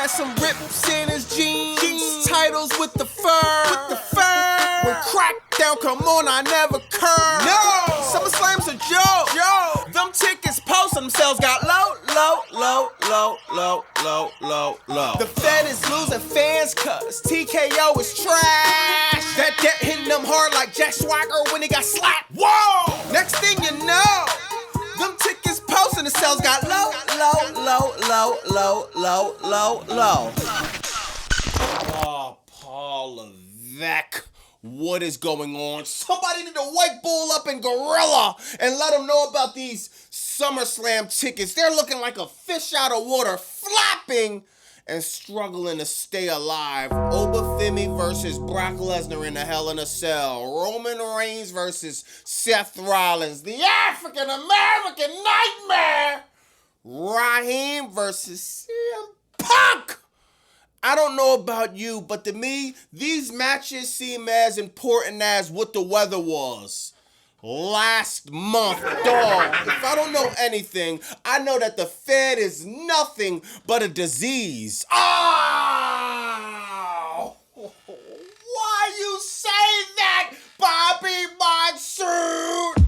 Had some rips in his jeans, titles with the fur. When Crackdown come on, I never curve. No, SummerSlam's a joke. Them tickets posting themselves got low. The Fed is losing fans cause TKO is trash. That debt hitting them hard like Jack Swagger when he got slapped. Whoa! Next thing you know, them tickets posting themselves got low. Oh, Paul Levesque. What is going on? Somebody need to white bull up in Gorilla and let them know about these SummerSlam tickets. They're looking like a fish out of water, flapping and struggling to stay alive. Obafemi versus Brock Lesnar in a Hell in a Cell. Roman Reigns versus Seth Rollins. The African-American Nightmare. Raheem versus CM Punk. I don't know about you, but to me, these matches seem as important as what the weather was last month, dog. If I don't know anything, I know that the Fed is nothing but a disease. Oh! Why you say that, Bobby Monsoon?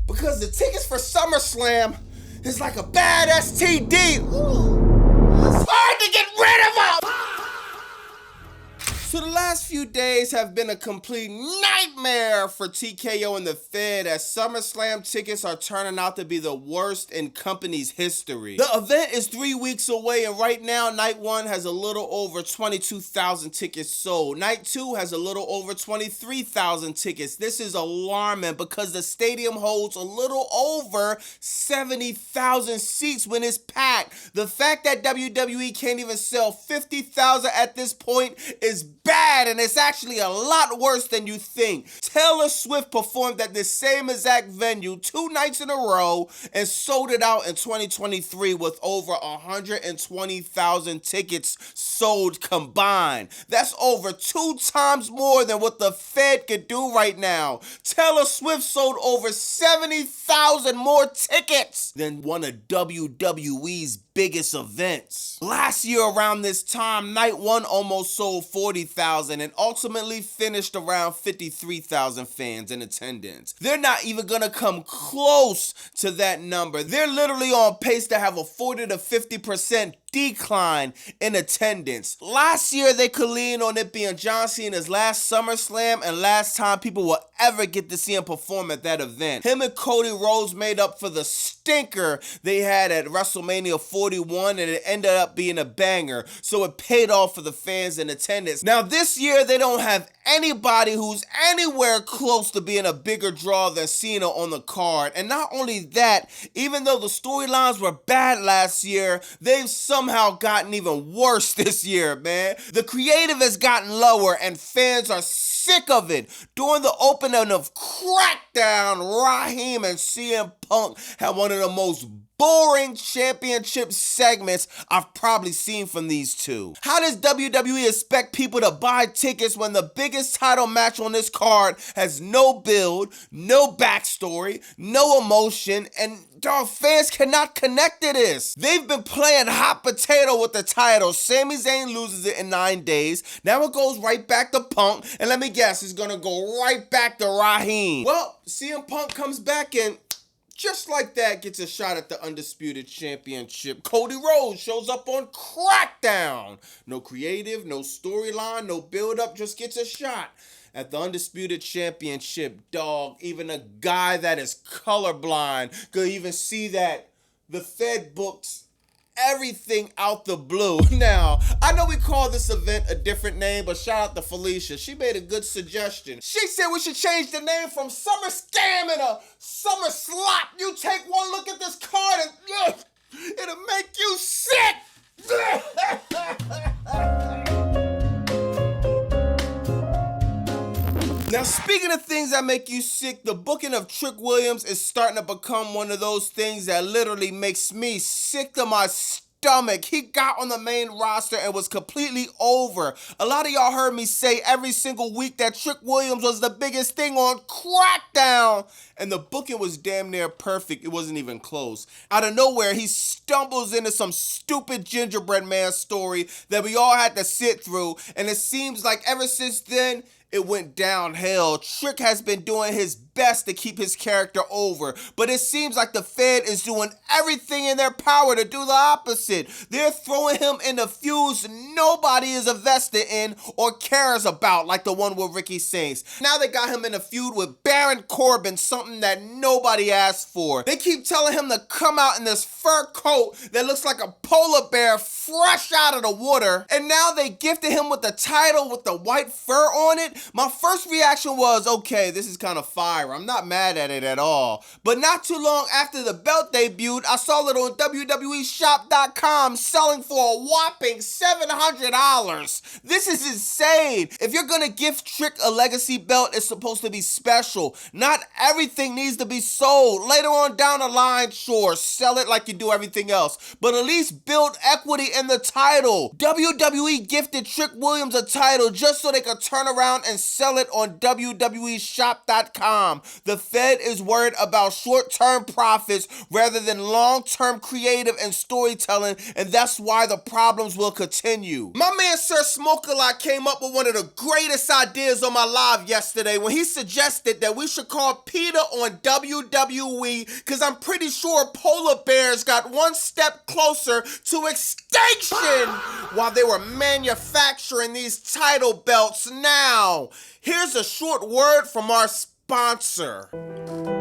Because the tickets for SummerSlam is like a bad STD. Ooh. It's hard to get rid of them! So the last few days have been a complete nightmare for TKO and the Fed as SummerSlam tickets are turning out to be the worst in company's history. The event is 3 weeks away and right now night 1 has a little over 22,000 tickets sold. Night 2 has a little over 23,000 tickets. This is alarming because the stadium holds a little over 70,000 seats when it's packed. The fact that WWE can't even sell 50,000 at this point is bad, and it's actually a lot worse than you think. Taylor Swift performed at this same exact venue 2 nights in a row and sold it out in 2023 with over 120,000 tickets sold combined. That's over 2 times more than what the Fed could do right now. Taylor Swift sold over 70,000 more tickets than one of WWE's biggest events. Last year around this time, night 1 almost sold 40,000 and ultimately finished around 53,000 fans in attendance. They're not even gonna come close to that number. They're literally on pace to have a 40 to 50% decline in attendance. Last year, they could lean on it being John Cena's last SummerSlam and last time people will ever get to see him perform at that event. Him and Cody Rhodes made up for the stinker they had at WrestleMania 41 and it ended up being a banger, so it paid off for the fans in attendance. Now this year, they don't have anybody who's anywhere close to being a bigger draw than Cena on the card. And not only that, even though the storylines were bad last year, they've somehow gotten even worse this year, man. The creative has gotten lower and fans are sick of it. During the opening of Crackdown, Raheem and CM Punk had one of the most boring championship segments I've probably seen from these two. How does WWE expect people to buy tickets when the biggest title match on this card has no build, no backstory, no emotion, and dog, fans cannot connect to this? They've been playing hot potato with the title. Sami Zayn loses it in 9 days. Now it goes right back to Punk, and let me guess, it's gonna go right back to Raheem. Well, CM Punk comes back and just like that, gets a shot at the Undisputed Championship. Cody Rhodes shows up on Crackdown. No creative, no storyline, no build-up, just gets a shot at the Undisputed Championship, dog. Even a guy that is colorblind could even see that the Fed books everything out the blue. Now, I know we call this event a different name, but shout out to Felicia. She made a good suggestion. She said we should change the name from Summer Scam and a Summer Slop. You take one look at this card and it'll make you sick. Now, speaking of things that make you sick, the booking of Trick Williams is starting to become one of those things that literally makes me sick to my stomach. stomach. He got on the main roster and was completely over. A lot of y'all heard me say every single week that Trick Williams was the biggest thing on Crackdown, and the booking was damn near perfect. It wasn't even close. Out of nowhere, he stumbles into some stupid gingerbread man story that we all had to sit through, and it seems like ever since then, it went downhill. Trick has been doing his best to keep his character over, but it seems like the Fed is doing everything in their power to do the opposite. They're throwing him into feuds nobody is invested in or cares about, like the one with Ricky Saints. Now they got him in a feud with Baron Corbin, something that nobody asked for. They keep telling him to come out in this fur coat that looks like a polar bear fresh out of the water, and now they gifted him with the title with the white fur on it. My first reaction was, okay, this is kind of fire. I'm not mad at it at all. But not too long after the belt debuted, I saw it on WWEshop.com selling for a whopping $700. This is insane. If you're gonna gift Trick a legacy belt, it's supposed to be special. Not everything needs to be sold. Later on down the line, sure, sell it like you do everything else, but at least build equity in the title. WWE gifted Trick Williams a title just so they could turn around and sell it on WWEshop.com. The Fed is worried about short-term profits rather than long-term creative and storytelling, and that's why the problems will continue. My man Sir Smoke-A-Lot came up with one of the greatest ideas on my live yesterday when he suggested that we should call PETA on WWE, because I'm pretty sure polar bears got one step closer to extinction while they were manufacturing these title belts now. Here's a short word from our sponsor.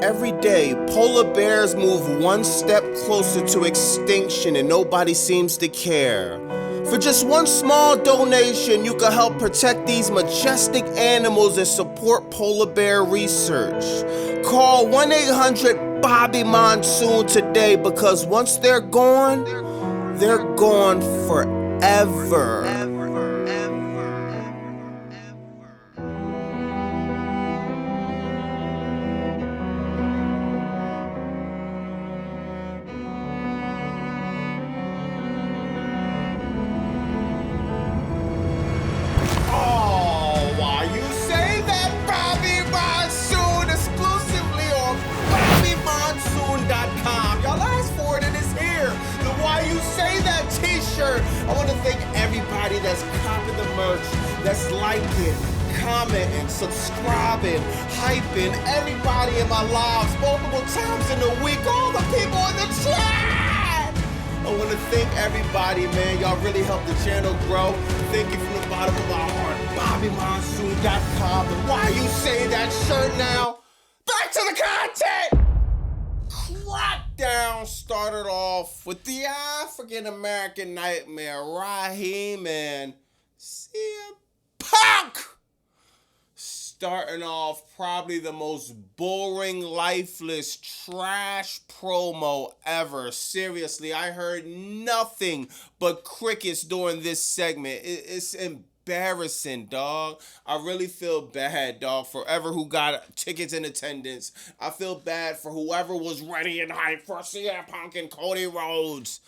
Every day, polar bears move one step closer to extinction and nobody seems to care. For just one small donation, you can help protect these majestic animals and support polar bear research. Call 1-800-BOBBY-MONSOON today, because once they're gone forever. I want to thank everybody that's copping the merch, that's liking, commenting, subscribing, hyping, everybody in my lives multiple times in the week, all the people in the chat. I want to thank everybody, man. Y'all really helped the channel grow. Thank you from the bottom of my heart. BobbyMonsoon.com. And why you say that shirt now? Back to the content! Crackdown started off with the African-American Nightmare, Raheem and CM Punk. Starting off probably the most boring, lifeless, trash promo ever. Seriously, I heard nothing but crickets during this segment. It's embarrassing, dog. I really feel bad, dog, for whoever who got tickets in attendance. I feel bad for whoever was ready and hyped for CM Punk and Cody Rhodes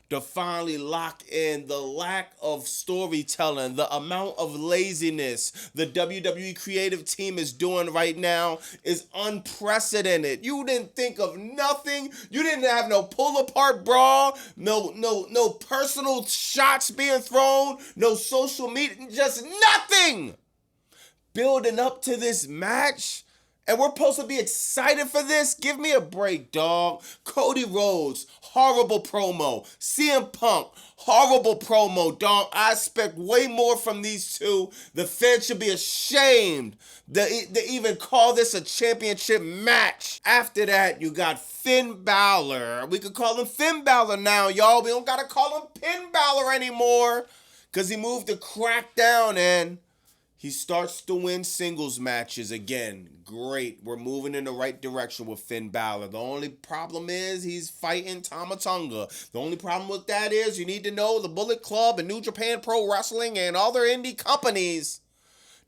to finally lock in. The lack of storytelling, the amount of laziness the WWE creative team is doing right now is unprecedented. You didn't think of nothing. You didn't have no pull-apart brawl, no personal shots being thrown, no social media, just nothing building up to this match. And we're supposed to be excited for this? Give me a break, dog. Cody Rhodes, horrible promo. CM Punk, horrible promo, dog. I expect way more from these two. The fans should be ashamed to even call this a championship match. After that, you got Finn Balor. We could call him Finn Balor now, y'all. We don't gotta call him Pin Balor anymore, because he moved to Crackdown and he starts to win singles matches again. Great. We're moving in the right direction with Finn Balor. The only problem is he's fighting Tama Tonga. The only problem with that is you need to know the Bullet Club and New Japan Pro Wrestling and other indie companies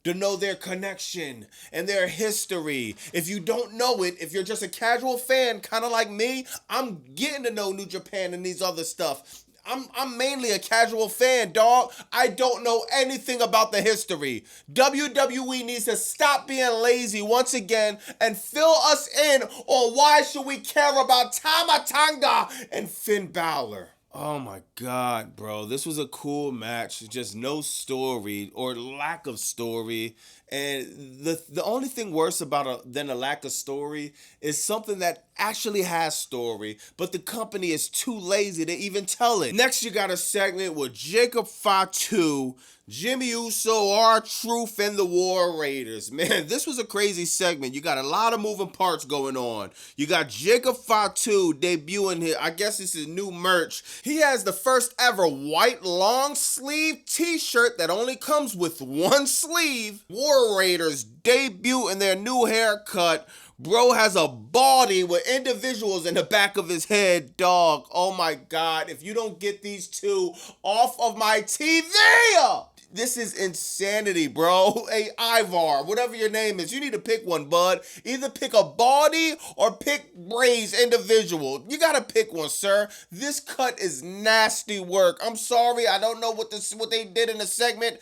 to know their connection and their history. If you don't know it, if you're just a casual fan, kind of like me, I'm getting to know New Japan and these other stuff. I'm mainly a casual fan, dog. I don't know anything about the history. WWE needs to stop being lazy once again and fill us in on why should we care about Tama Tonga and Finn Balor. Oh my God, bro. This was a cool match. Just no story or lack of story. And the only thing worse about than a lack of story is something that actually has story, but the company is too lazy to even tell it. Next, you got a segment with Jacob Fatu, Jimmy Uso, R-Truth, and the War Raiders. Man, this was a crazy segment. You got a lot of moving parts going on. You got Jacob Fatu debuting here. I guess this is new merch. He has the first ever white long sleeve t-shirt that only comes with one sleeve. War Raiders debut in their new haircut. Bro has a baldy with individuals in the back of his head, dog. Oh my God. If you don't get these two off of my TV, this is insanity, bro. Hey, Ivar, whatever your name is, you need to pick one, bud. Either pick a baldy or pick braids individual. You gotta pick one, sir. This cut is nasty work. I'm sorry, I don't know what they did in the segment.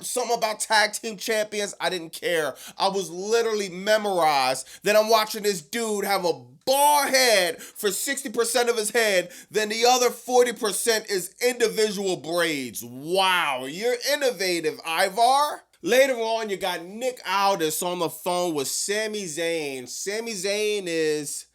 Something about tag team champions, I didn't care. I was literally memorized that I'm watching this dude have a bald head for 60% of his head, then the other 40% is individual braids. Wow, you're innovative, Ivar. Later on, you got Nick Aldis on the phone with Sami Zayn. Sami Zayn is,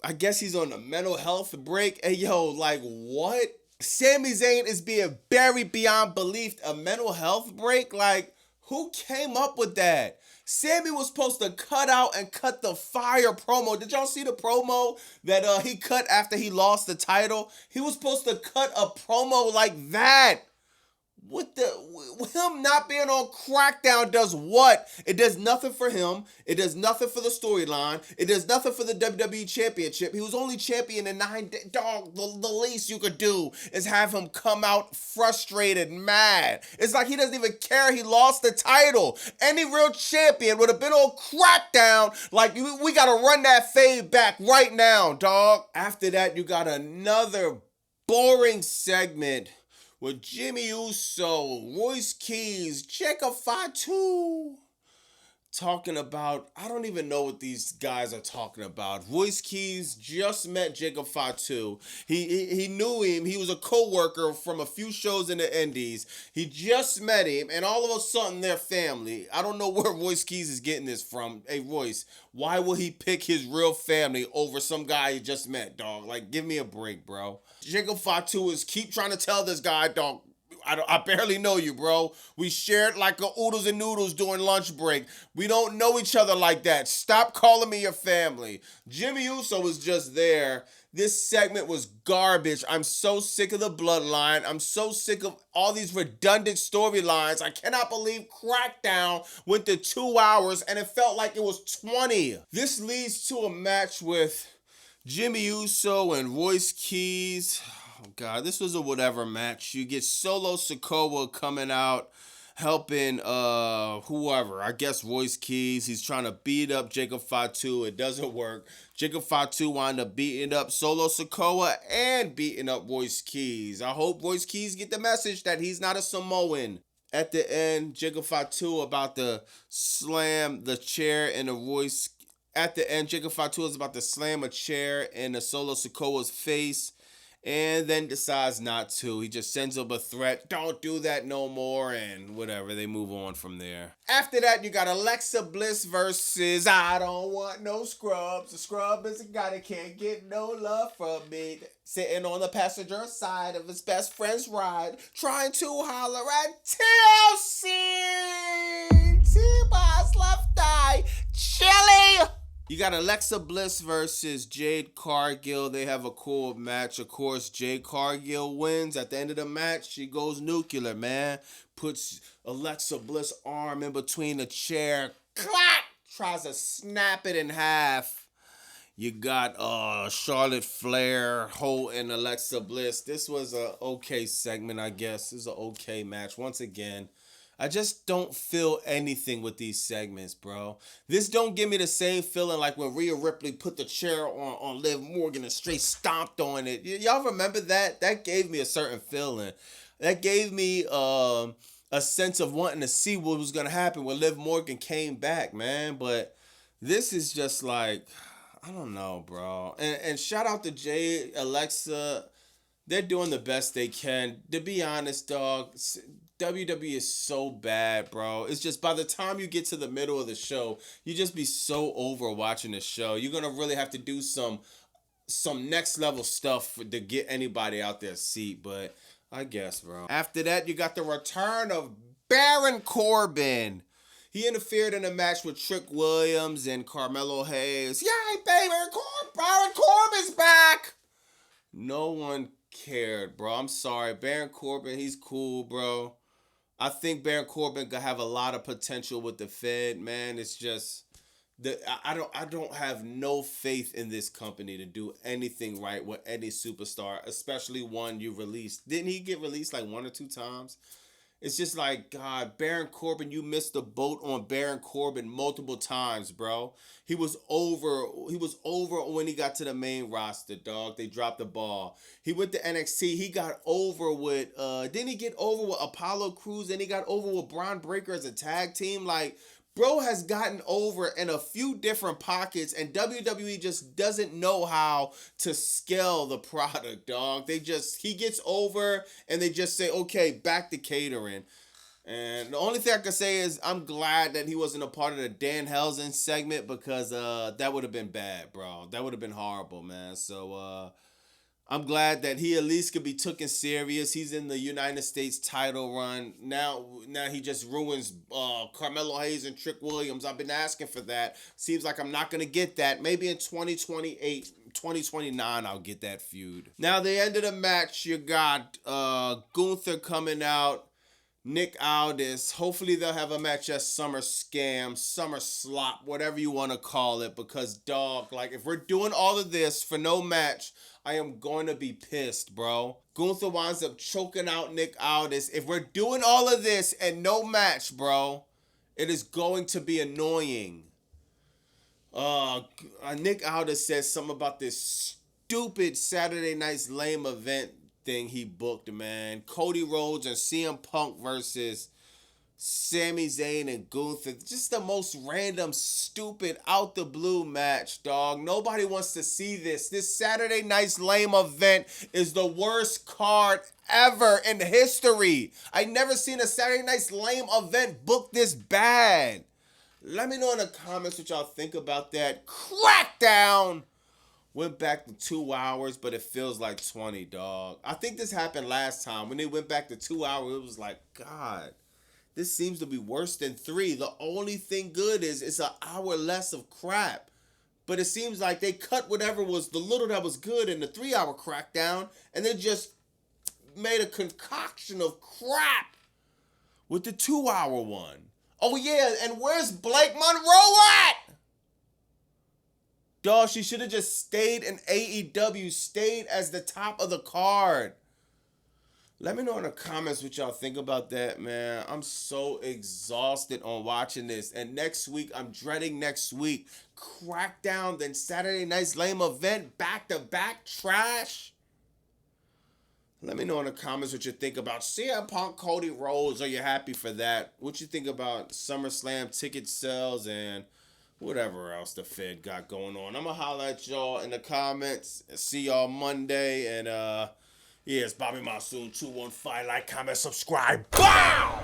I guess he's on a mental health break. Hey, yo, like what? Sami Zayn is being buried beyond belief. A mental health break? Like, who came up with that? Sammy was supposed to cut out and cut the fire promo. Did y'all see the promo that he cut after he lost the title? He was supposed to cut a promo like that. With him not being on Crackdown does what? It does nothing for him. It does nothing for the storyline. It does nothing for the WWE Championship. He was only champion in 9 days. Dog, the least you could do is have him come out frustrated, mad. It's like he doesn't even care he lost the title. Any real champion would have been on Crackdown. Like, we got to run that fade back right now, dog. After that, you got another boring segment with Jimmy Uso, Royce Keys, Jacob Fatu talking about, I don't even know what these guys are talking about. Royce Keys just met Jacob Fatu. He knew him. He was a co-worker from a few shows in the Indies. He just met him, and all of a sudden they're family. I don't know where Royce Keys is getting this from. Hey, Royce, why will he pick his real family over some guy he just met, dog? Like, give me a break, bro. Jacob Fatu is keep trying to tell this guy, dog, I barely know you, bro. We shared like a oodles and noodles during lunch break. We don't know each other like that. Stop calling me your family. Jimmy Uso was just there. This segment was garbage. I'm so sick of the Bloodline. I'm so sick of all these redundant storylines. I cannot believe Crackdown went to 2 hours and it felt like it was 20. This leads to a match with Jimmy Uso and Royce Keys. Oh God, this was a whatever match. You get Solo Sikoa coming out, helping whoever. I guess Royce Keys. He's trying to beat up Jacob Fatu. It doesn't work. Jacob Fatu wound up beating up Solo Sikoa and beating up Royce Keys. I hope Royce Keys get the message that he's not a Samoan. At the end, Jacob Fatu about to slam the chair in a Royce. At the end, Jacob Fatu is about to slam a chair in a Solo Sikoa's face, and then decides not to. He just sends up a threat. Don't do that no more. And whatever. They move on from there. After that, you got Alexa Bliss versus I don't want no scrubs. The scrub is a guy that can't get no love from me. Sitting on the passenger side of his best friend's ride. Trying to holler at TLC. T-Boss left eye. Chili. You got Alexa Bliss versus Jade Cargill. They have a cool match. Of course, Jade Cargill wins. At the end of the match, she goes nuclear, man. Puts Alexa Bliss' arm in between the chair. Clap! Tries to snap it in half. You got Charlotte Flair holding Alexa Bliss. This was a okay segment, I guess. This is an okay match. Once again, I just don't feel anything with these segments, bro. This don't give me the same feeling like when Rhea Ripley put the chair on Liv Morgan and straight stomped on it. Y'all remember that? That gave me a certain feeling. That gave me a sense of wanting to see what was going to happen when Liv Morgan came back, man. But this is just like, I don't know, bro. And shout out to Jay, Alexa. They're doing the best they can. To be honest, dog, WWE is so bad, bro. It's just by the time you get to the middle of the show, you just be so over watching the show. You're gonna really have to do some next level stuff to get anybody out their seat, but I guess, bro. After that, you got the return of Baron Corbin. He interfered in a match with Trick Williams and Carmelo Hayes. Yay, baby! Baron Corbin's back! No one cared, bro. I'm sorry. Baron Corbin, he's cool, bro. I think Baron Corbin could have a lot of potential with the Fed, man. It's just I don't have no faith in this company to do anything right with any superstar, especially one you released. Didn't he get released like 1 or 2 times? It's just like, God, Baron Corbin, you missed the boat on Baron Corbin multiple times, bro. He was over when he got to the main roster, dog. They dropped the ball. He went to NXT. He got over with, didn't he get over with Apollo Crews? And he got over with Braun Breaker as a tag team? Like, bro has gotten over in a few different pockets, and WWE just doesn't know how to scale the product, dog. He gets over, and they just say, okay, back to catering. And the only thing I can say is I'm glad that he wasn't a part of the Dan Helsen segment, because that would have been bad, bro. That would have been horrible, man. So, I'm glad that he at least could be taken serious. He's in the United States title run. Now he just ruins Carmelo Hayes and Trick Williams. I've been asking for that. Seems like I'm not going to get that. Maybe in 2028, 2029, I'll get that feud. Now, the end of the match, you got Gunther coming out. Nick Aldis. Hopefully they'll have a match at SummerSlam, Summer Slop, whatever you want to call it. Because, dog, like, if we're doing all of this for no match, I am going to be pissed, bro. Gunther winds up choking out Nick Aldis. If we're doing all of this and no match, bro, it is going to be annoying. Nick Aldis says something about this stupid Saturday Night's Lame event thing he booked, man. Cody Rhodes and CM Punk versus Sami Zayn and Gunther. Just the most random, stupid, out the blue match, dog. Nobody wants to see this. This Saturday Night's Lame event is the worst card ever in history. I never seen a Saturday Night's Lame event booked this bad. Let me know in the comments what y'all think about that. Crackdown went back to 2 hours, but it feels like 20, dog. I think this happened last time. When they went back to 2 hours, it was like, God, this seems to be worse than 3. The only thing good is it's an hour less of crap. But it seems like they cut whatever was the little that was good in the 3-hour Crackdown, and they just made a concoction of crap with the 2-hour one. Oh, yeah, and where's Blake Monroe at? Dog, she should have just stayed in AEW, stayed as the top of the card. Let me know in the comments what y'all think about that, man. I'm so exhausted on watching this. And next week, I'm dreading next week. Crackdown, then Saturday Night's Lame event, back-to-back trash. Let me know in the comments what you think about CM Punk, Cody Rhodes. Are you happy for that? What you think about SummerSlam ticket sales and whatever else the Fed got going on. I'm going to holler at y'all in the comments. See y'all Monday. And, yeah, it's Bobby Monsoon 215. Like, comment, subscribe. Bow!